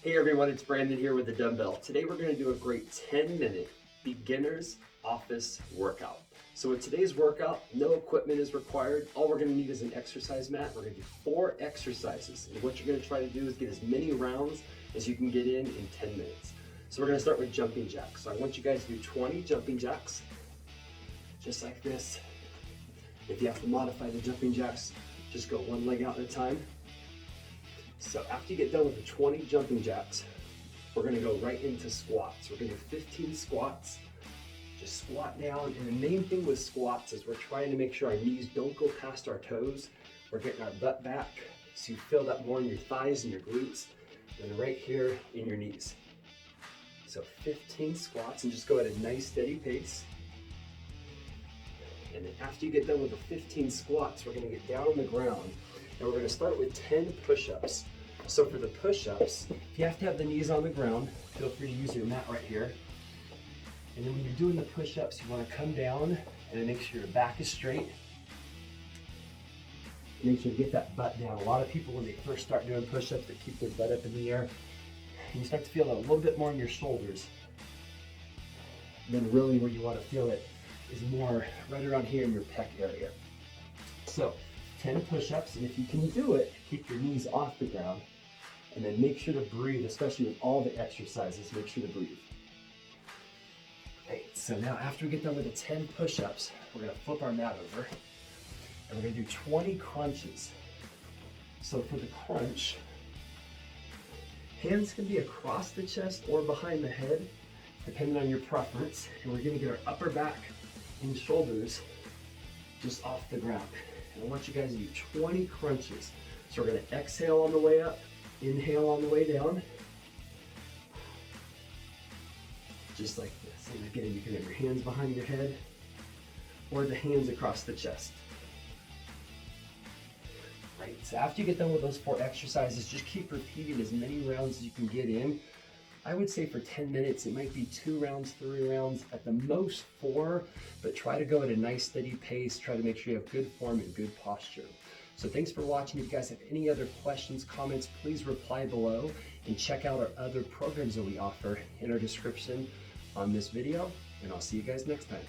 Hey everyone, it's Brandon here with the Dumbbell. Today we're going to do a great 10-minute beginner's office workout. So with today's workout, no equipment is required. All we're going to need is an exercise mat. We're going to do 4 exercises. And what you're going to try to do is get as many rounds as you can get in 10 minutes. So we're going to start with jumping jacks. So I want you guys to do 20 jumping jacks, just like this. If you have to modify the jumping jacks, just go one leg out at a time. So after you get done with the 20 jumping jacks, we're gonna go right into squats. We're gonna do 15 squats. Just squat down, and the main thing with squats is we're trying to make sure our knees don't go past our toes. We're getting our butt back, so you feel that more in your thighs and your glutes, and right here in your knees. So 15 squats, and just go at a nice steady pace. And then after you get done with the 15 squats, we're gonna get down on the ground, and we're gonna start with 10 push-ups. So for the push-ups, if you have to have the knees on the ground, feel free to use your mat right here. And then when you're doing the push-ups, you wanna come down and make sure your back is straight. Make sure to get that butt down. A lot of people, when they first start doing push-ups, they keep their butt up in the air. And you start to feel it a little bit more in your shoulders. And then really where you wanna feel it is more right around here in your pec area. So 10 push-ups, and if you can do it, keep your knees off the ground, and then make sure to breathe, especially with all the exercises, make sure to breathe. Okay, so now after we get done with the 10 push-ups, we're gonna flip our mat over, and we're gonna do 20 crunches. So for the crunch, hands can be across the chest or behind the head, depending on your preference, and we're gonna get our upper back and shoulders just off the ground. And I want you guys to do 20 crunches. So we're gonna exhale on the way up, inhale on the way down. Just like this. And again, you can have your hands behind your head or the hands across the chest. Right, so after you get done with those 4 exercises, just keep repeating as many rounds as you can get in. I would say for 10 minutes, it might be 2 rounds, 3 rounds, at the most 4, but try to go at a nice steady pace. Try to make sure you have good form and good posture. So thanks for watching. If you guys have any other questions, comments, please reply below and check out our other programs that we offer in our description on this video, and I'll see you guys next time.